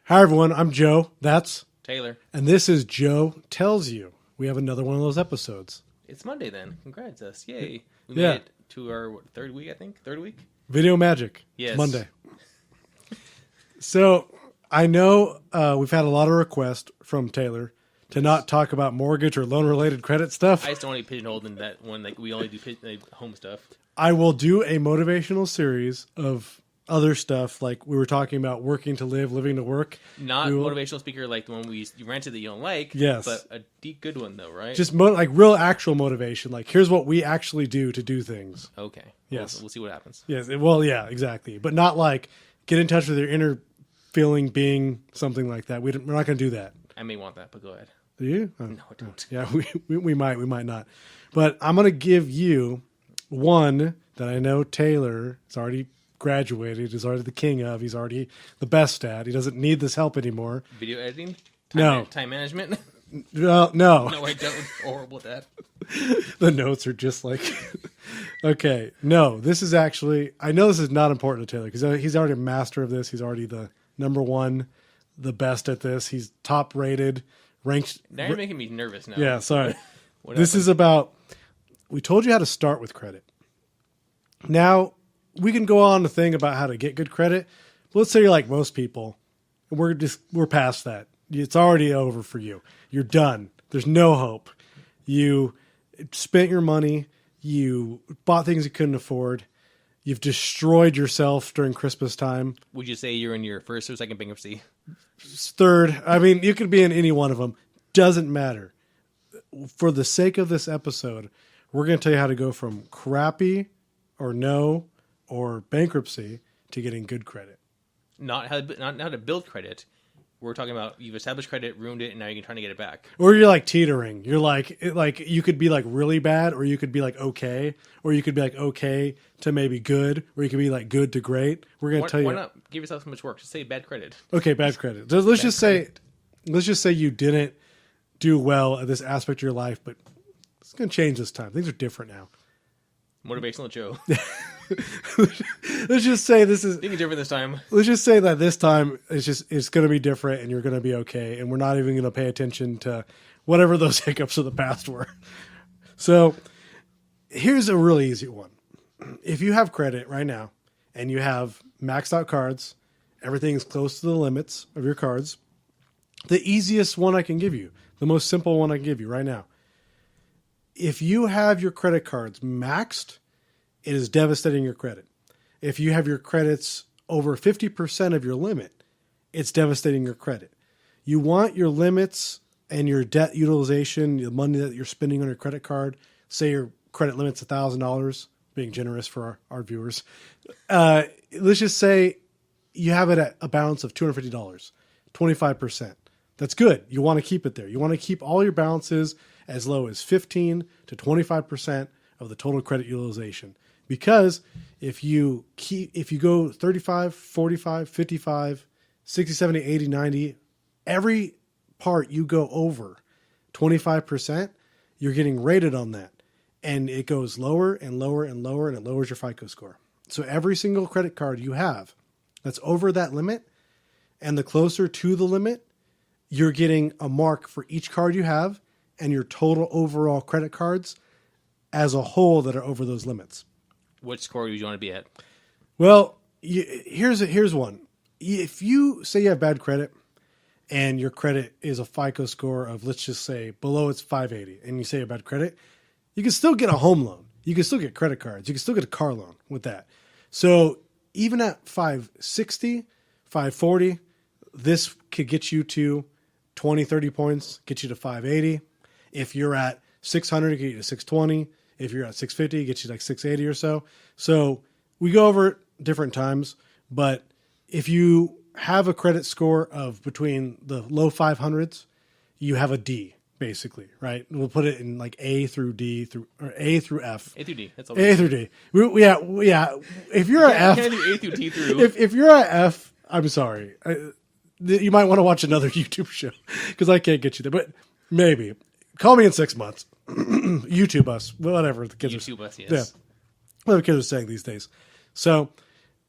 Hi, everyone. I'm Joe. That's Taylor. And this is Joe Tells You. We have another one of those episodes. It's Monday then. Congrats us. Yay. We Yeah. made it to our third week, I think. Third week? Video magic. Yes. It's Monday. So I know we've had a lot of requests from Taylor to not talk about mortgage or loan-related credit stuff. I just don't want to be pigeonholed in that one. Like, we only do home stuff. I will do a motivational series of other stuff, like we were talking about working to live, living to work. Not motivational speaker like the one you rented that you don't like. Yes. But a deep good one, though, right? Just like real actual motivation. Like, here's what we actually do to do things. Okay. Yes. We'll see what happens. Yes. Well, yeah, exactly. But not like get in touch with your inner feeling, being, something like that. We're not going to do that. I may want that, but go ahead. Do you? No, I don't. Yeah, we might not. But I'm going to give you one that I know Taylor has already graduated, is already the king of. He's already the best at. He doesn't need this help anymore. Video editing? Time management? No. No, I don't. Horrible at that. The notes are just like, okay, no, this is actually, I know this is not important to Taylor because he's already a master of this. He's already the number one, the best at this. He's top rated, ranked. Now you're making me nervous now. Yeah, sorry. What This happened? is about, we told you how to start with credit. Now, we can go on to think about how to get good credit. But let's say you're like most people, and we're past that. It's already over for you. You're done. There's no hope. You spent your money. You bought things you couldn't afford. You've destroyed yourself during Christmas time. Would you say you're in your first or second bankruptcy? Third, I mean, you could be in any one of them. Doesn't matter. For the sake of this episode, we're going to tell you how to go from crappy or no or bankruptcy to getting good credit. Not how to build credit. We're talking about you've established credit, ruined it, and now you're trying to get it back. Or you're like teetering. You're like you could be like really bad, or you could be like okay, or you could be like okay to maybe good, or you could be like good to great. We're going to tell you. Why not give yourself so much work? Just say bad credit. Okay, bad credit. Let's just say you didn't do well at this aspect of your life, but it's going to change this time. Things are different now. Motivational Joe. Let's just say this is. Things are different this time. Let's just say that this time it's going to be different, and you're going to be okay, and we're not even going to pay attention to whatever those hiccups of the past were. So, here's a really easy one. If you have credit right now, and you have maxed out cards, everything is close to the limits of your cards. The easiest one I can give you, the most simple one I can give you right now. If you have your credit cards maxed, it is devastating your credit. If you have your credits over 50% of your limit, it's devastating your credit. You want your limits and your debt utilization, the money that you're spending on your credit card, say your credit limit's $1,000, being generous for our viewers. Let's just say you have it at a balance of $250, 25%. That's good. You want to keep it there. You want to keep all your balances as low as 15 to 25% of the total credit utilization. Because if you go 35, 45, 55, 60, 70, 80, 90, every part you go over 25%, you're getting rated on that. And it goes lower and lower and lower, and it lowers your FICO score. So every single credit card you have that's over that limit, and the closer to the limit, you're getting a mark for each card you have and your total overall credit cards as a whole that are over those limits. Which score do you want to be at? Well, here's one. If you say you have bad credit and your credit is a FICO score of, let's just say, below it's 580, and you say you have bad credit, you can still get a home loan. You can still get credit cards. You can still get a car loan with that. So even at 560, 540, this could get you to 20, 30 points, get you to 580. If you're at 600, get you to 620. If you're at 650, get you like 680 or so. So we go over it different times, but if you have a credit score of between the low 500s, you have a D, basically, right? We'll put it in like A through D or A through F. A through D. That's all. A through D. Yeah. If you're at F, can I do A through D through? If you're at F, I'm sorry. You might want to watch another YouTube show because I can't get you there, but maybe. Call me in 6 months. YouTube us, whatever the kids YouTube us, yes. Yeah, what the kids are saying these days. So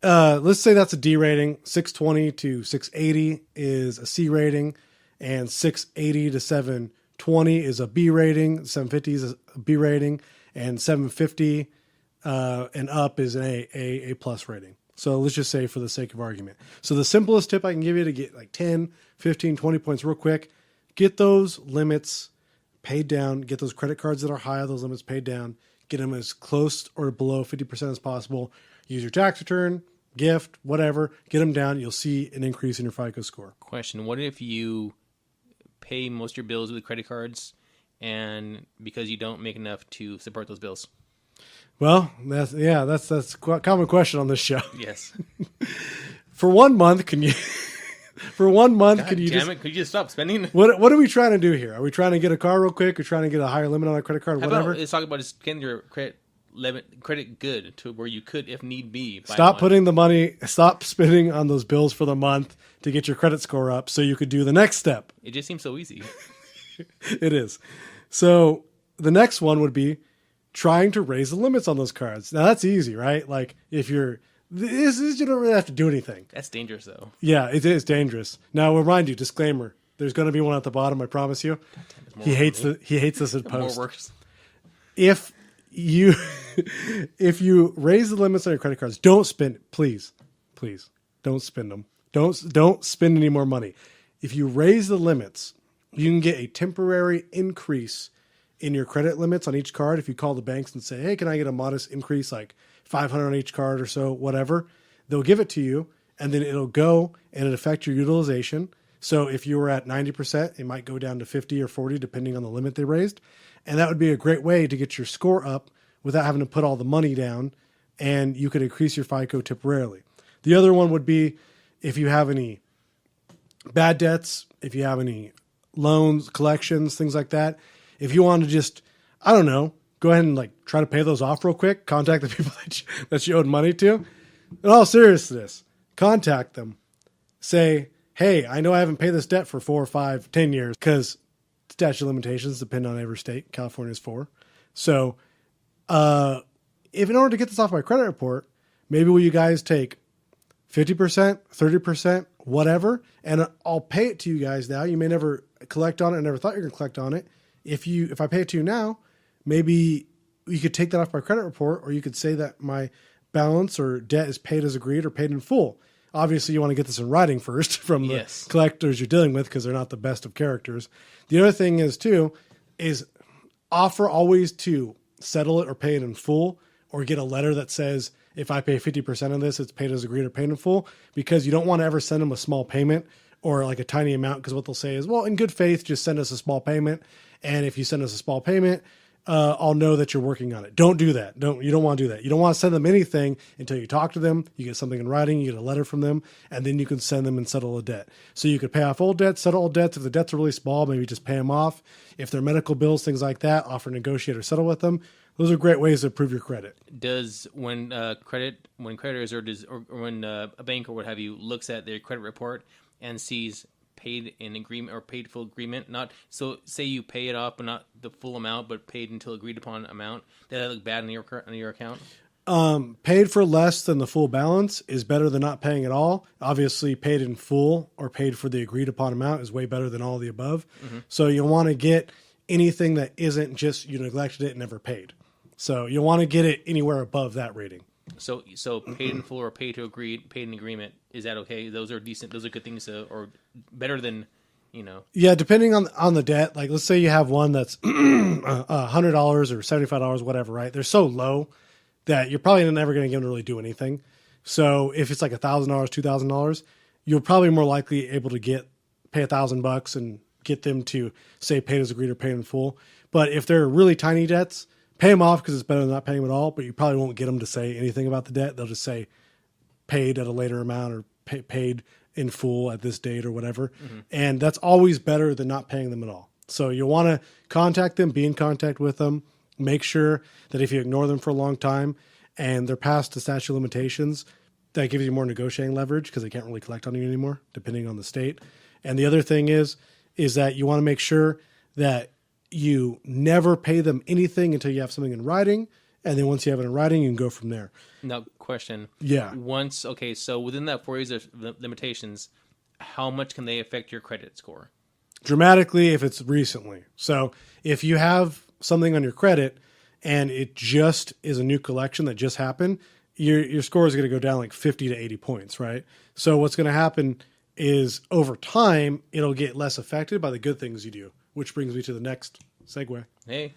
Let's say that's a D rating. 620 to 680 is a C rating, and 680 to 720 is a B rating. 750 is a B rating, and 750 and up is an A plus rating. So let's just say for the sake of argument. So the simplest tip I can give you to get like 10, 15, 20 points real quick, get those limits paid down, get those credit cards that are high, those limits paid down, get them as close or below 50% as possible. Use your tax return, gift, whatever, get them down. You'll see an increase in your FICO score. Question: what if you pay most of your bills with credit cards, and because you don't make enough to support those bills? Well, that's a common question on this show. Yes. For 1 month, can you? For 1 month, God can you damn it? Could you just stop spending? What are we trying to do here? Are we trying to get a car real quick? Or trying to get a higher limit on a credit card? How Whatever. about let's talk about just getting your credit good to where you could, if need be. Stop spending on those bills for the month to get your credit score up so you could do the next step. It just seems so easy. It is. So the next one would be trying to raise the limits on those cards. Now that's easy, right? Like if you don't really have to do anything. That's dangerous, though. Yeah, it is dangerous. Now, I'll remind you, disclaimer: there's going to be one at the bottom. I promise you. He hates this in post. More works. If you raise the limits on your credit cards, don't spend. Please, don't spend them. Don't spend any more money. If you raise the limits, you can get a temporary increase in your credit limits on each card. If you call the banks and say, "Hey, can I get a modest increase, like $500 on each card or so, whatever," they'll give it to you, and then it'll go and it'll affect your utilization. So if you were at 90%, it might go down to 50 or 40, depending on the limit they raised. And that would be a great way to get your score up without having to put all the money down, and you could increase your FICO temporarily. The other one would be if you have any bad debts, if you have any loans, collections, things like that. If you want to just, I don't know, go ahead and like try to pay those off real quick. Contact the people that you owed money to. In all seriousness, contact them. Say, hey, I know I haven't paid this debt for 4 or 5, 10 years because statute of limitations depend on every state. California's 4. So if in order to get this off my credit report, maybe will you guys take 50%, 30%, whatever, and I'll pay it to you guys now. You may never collect on it. I never thought you were going to collect on it. If I pay it to you now, maybe you could take that off my credit report, or you could say that my balance or debt is paid as agreed or paid in full. Obviously, you want to get this in writing first from the collectors you're dealing with because they're not the best of characters. The other thing is, too, is offer always to settle it or pay it in full, or get a letter that says, if I pay 50% of this, it's paid as agreed or paid in full, because you don't want to ever send them a small payment or like a tiny amount, because what they'll say is, well, in good faith, just send us a small payment. And if you send us a small payment, I'll know that you're working on it. Don't do that. You don't want to do that. You don't want to send them anything until you talk to them. You get something in writing, you get a letter from them, and then you can send them and settle a debt. So you could pay off old debts, settle old debts. If the debts are really small, maybe just pay them off. If they're medical bills, things like that, offer, negotiate, or settle with them. Those are great ways to improve your credit. Does when creditors or when a bank or what have you looks at their credit report and sees paid in agreement or paid full agreement, not so say you pay it off but not the full amount, but paid until agreed upon amount, does that look bad in your account? Paid for less than the full balance is better than not paying at all. Obviously, paid in full or paid for the agreed upon amount is way better than all of the above. Mm-hmm. So you'll want to get anything that isn't just you neglected it and never paid. So you'll want to get it anywhere above that rating. So paid in full or paid in agreement, is that okay? Those are decent. Those are good things or better than, Yeah, depending on the debt. Like let's say you have one that's $100 or $75, whatever, right? They're so low that you're probably never going to get them to really do anything. So if it's like $1,000, $2,000, you're probably more likely able to pay $1,000 and get them to say paid as agreed or paid in full. But if they're really tiny debts, pay them off because it's better than not paying them at all, but you probably won't get them to say anything about the debt. They'll just say paid at a later amount or paid in full at this date or whatever. Mm-hmm. And that's always better than not paying them at all. So you'll want to contact them, be in contact with them, make sure that if you ignore them for a long time and they're past the statute of limitations, that gives you more negotiating leverage because they can't really collect on you anymore, depending on the state. And the other thing is that you want to make sure that you never pay them anything until you have something in writing, And then once you have it in writing, you can go from there. Now, question. Yeah. So within that 4 years of limitations, how much can they affect your credit score? Dramatically if it's recently. So if you have something on your credit and it just is a new collection that just happened, your score is going to go down like 50 to 80 points, right? So what's going to happen is over time, it'll get less affected by the good things you do, which brings me to the next segue. Hey.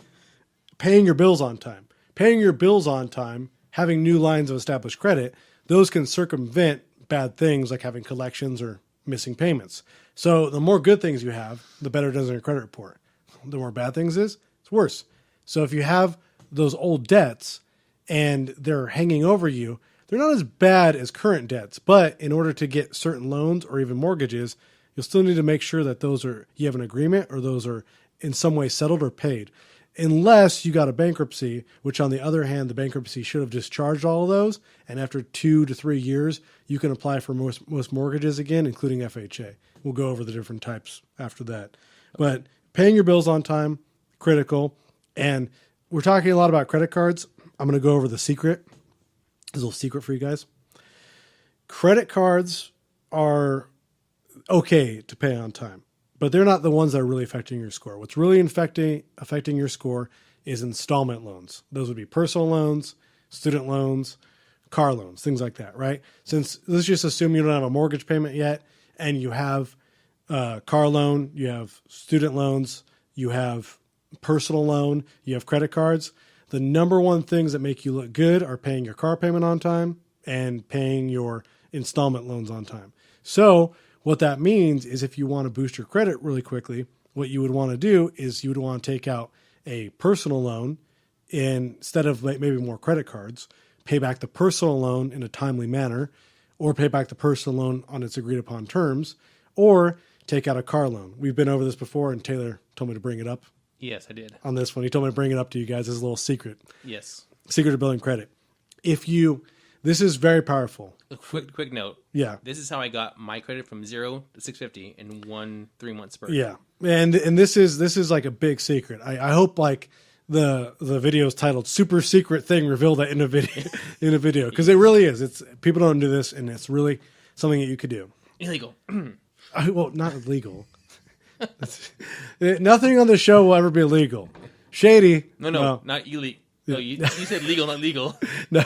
Paying your bills on time. Paying your bills on time, having new lines of established credit, those can circumvent bad things like having collections or missing payments. So the more good things you have, the better it does in your credit report. The more bad things it's worse. So if you have those old debts and they're hanging over you, they're not as bad as current debts. But in order to get certain loans or even mortgages, you'll still need to make sure that you have an agreement or those are in some way settled or paid. Unless you got a bankruptcy, which on the other hand, the bankruptcy should have discharged all of those. And after 2 to 3 years, you can apply for most mortgages again, including FHA. We'll go over the different types after that. But paying your bills on time, critical. And we're talking a lot about credit cards. I'm going to go over the secret. There's a little secret for you guys. Credit cards are okay to pay on time, but they're not the ones that are really affecting your score. What's really affecting your score is installment loans. Those would be personal loans, student loans, car loans, things like that, right? Since let's just assume you don't have a mortgage payment yet and you have a car loan, you have student loans, you have personal loan, you have credit cards. The number one things that make you look good are paying your car payment on time and paying your installment loans on time. So what that means is if you want to boost your credit really quickly, what you would want to do is you would want to take out a personal loan instead of maybe more credit cards, pay back the personal loan in a timely manner, or pay back the personal loan on its agreed upon terms, or take out a car loan. We've been over this before, and Taylor told me to bring it up. Yes, I did. On this one, he told me to bring it up to you guys as a little secret. Yes. Secret of building credit. This is very powerful. A quick note. Yeah. This is how I got my credit from 0 to 650 in 1 3-month spurt. Yeah. And this is like a big secret. I hope like the video is titled "Super Secret Thing Revealed" in a video because it really is. It's people don't do this, and it's really something that you could do. Illegal. Well, not illegal. Nothing on the show will ever be illegal. Shady. No, not illegal. No, you said legal, not legal. No,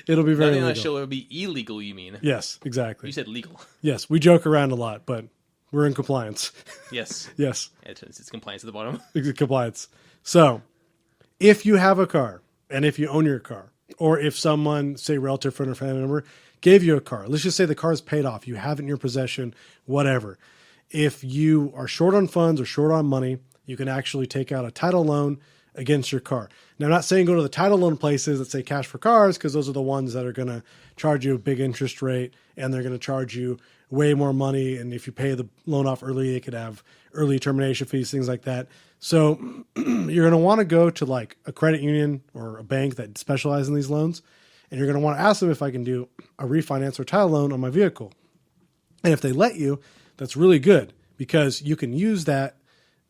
it'll be very Nothing on legal. the show will be illegal, you mean? Yes, exactly. You said legal. Yes, we joke around a lot, but we're in compliance. Yes. Yes. It's compliance at the bottom. Compliance. So, if you have a car, and if you own your car, or if someone, say relative, friend, or family member, gave you a car, let's just say the car is paid off, you have it in your possession, whatever. If you are short on funds or short on money, you can actually take out a title loan against your car. Now, I'm not saying go to the title loan places that say cash for cars, because those are the ones that are going to charge you a big interest rate, and they're going to charge you way more money. And if you pay the loan off early, they could have early termination fees, things like that. So you're going to want to go to like a credit union or a bank that specializes in these loans. And you're going to want to ask them if I can do a refinance or title loan on my vehicle. And if they let you, that's really good, because you can use that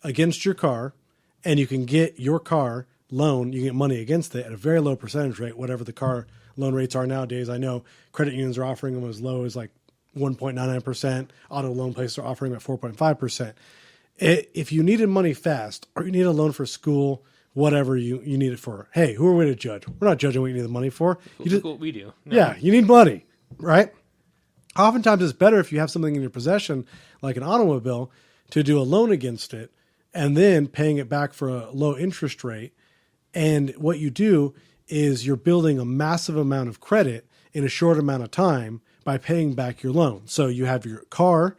against your car, and you can get your car loan, you can get money against it at a very low percentage rate, whatever the car loan rates are nowadays. I know credit unions are offering them as low as like 1.99%. Auto loan places are offering them at 4.5%. If you needed money fast, or you need a loan for school, whatever you need it for, hey, who are we to judge? We're not judging what you need the money for. What we do. No. Yeah, you need money, right? Oftentimes it's better if you have something in your possession, like an automobile, to do a loan against it, and then paying it back for a low interest rate. And what you do is you're building a massive amount of credit in a short amount of time by paying back your loan. So you have your car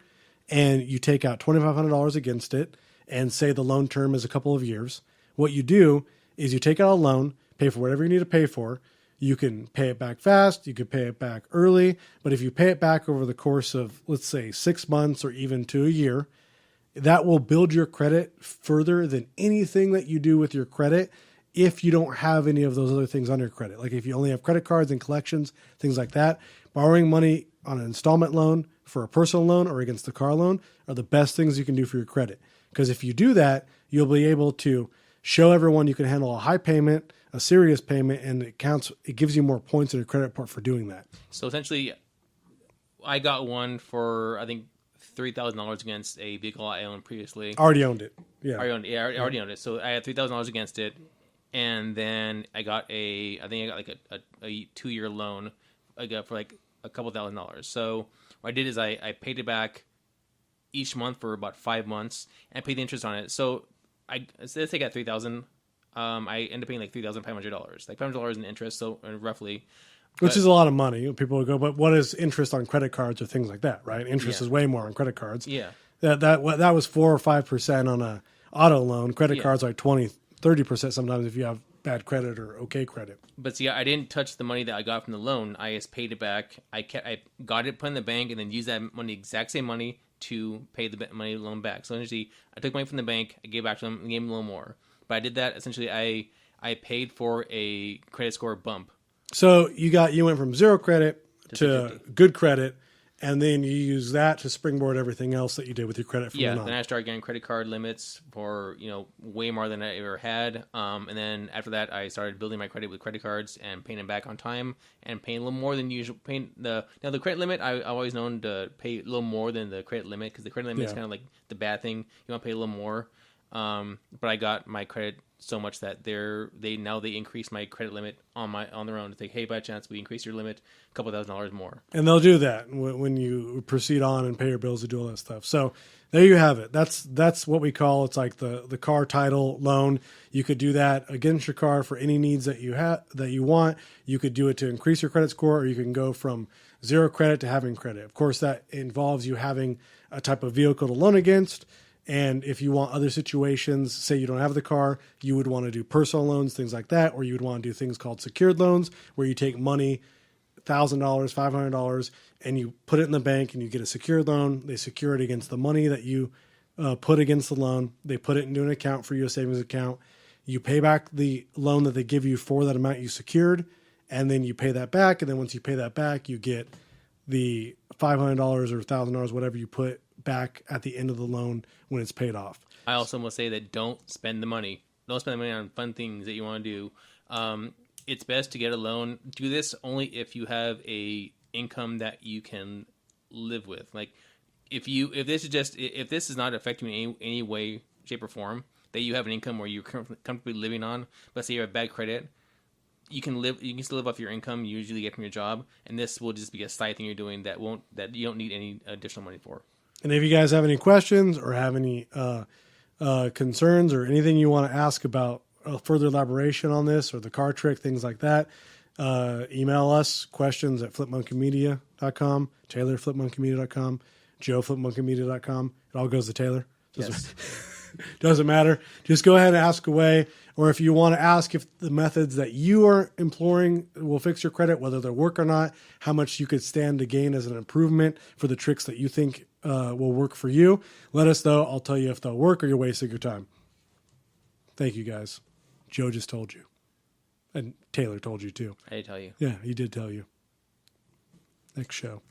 and you take out $2,500 against it, and say the loan term is a couple of years. What you do is you take out a loan, pay for whatever you need to pay for. You can pay it back fast. You could pay it back early. But if you pay it back over the course of, let's say, 6 months or even to a year, that will build your credit further than anything that you do with your credit if you don't have any of those other things on your credit. Like if you only have credit cards and collections, things like that, borrowing money on an installment loan for a personal loan or against the car loan are the best things you can do for your credit. Because if you do that, you'll be able to show everyone you can handle a high payment, a serious payment, and it counts. It gives you more points in your credit report for doing that. So essentially, I got one for, I think, $3,000 against a vehicle I owned previously. Already owned it. I already owned it. So I had $3,000 against it, and then I got I think I got like a 2-year loan. I got for like a couple $1,000. So what I did is I paid it back each month for about 5 months and paid the interest on it. So let's say I got $3,000. I ended up paying like $3,500, like $500 in interest. So roughly. Which is a lot of money. People would go, but what is interest on credit cards or things like that, right? Interest is way more on credit cards. Yeah. That was 4 or 5% on a auto loan. Credit cards are like 20, 30% sometimes if you have bad credit or okay credit. But see, I didn't touch the money that I got from the loan. I just paid it back. I got it put in the bank and then used that money, exact same money, to pay the money loan back. So essentially, I took money from the bank, I gave back to them, and gave them a little more. But I did that essentially. I paid for a credit score bump. So you went from 0 credit to good credit, and then you use that to springboard everything else that you did with your credit from then on. Then I started getting credit card limits for way more than I ever had. And then after that, I started building my credit with credit cards and paying them back on time and paying a little more than usual. The credit limit, I always known to pay a little more than the credit limit, because the credit limit is kind of like the bad thing. You want to pay a little more. But I got my credit so much that they increased my credit limit on their own. It's like, hey, by chance we increase your limit a couple $1,000 more. And they'll do that when you proceed on and pay your bills and do all that stuff. So there you have it. That's what we call, it's like the car title loan. You could do that against your car for any needs that you want. You could do it to increase your credit score, or you can go from 0 credit to having credit. Of course, that involves you having a type of vehicle to loan against. And if you want other situations, say you don't have the car, you would want to do personal loans, things like that, or you would want to do things called secured loans, where you take money, $1,000, $500, and you put it in the bank and you get a secured loan. They secure it against the money that you put against the loan. They put it into an account for you, a savings account. You pay back the loan that they give you for that amount you secured, and then you pay that back. And then once you pay that back, you get the $500 or $1,000, whatever you put back at the end of the loan when it's paid off. I also must say that don't spend the money. Don't spend the money on fun things that you want to do. It's best to get a loan. Do this only if you have a income that you can live with. Like if this is not affecting you in any way, shape, or form, that you have an income where you're comfortably living on, but say you have bad credit, you can still live off your income you usually get from your job, and this will just be a side thing you're doing that you don't need any additional money for. And if you guys have any questions or have any concerns or anything you want to ask about further elaboration on this or the car trick, things like that, email us questions at flipmonkeymedia.com, taylor@flipmonkeymedia.com, joe@flipmonkeymedia.com. It all goes to Taylor. Yes. Doesn't matter. Just go ahead and ask away. Or if you want to ask if the methods that you are employing will fix your credit, whether they work or not, how much you could stand to gain as an improvement for the tricks that you think will work for you, let us know. I'll tell you if they'll work or you're wasting your time. Thank you, guys. Joe just told you. And Taylor told you, too. I did tell you. Yeah, he did tell you. Next show.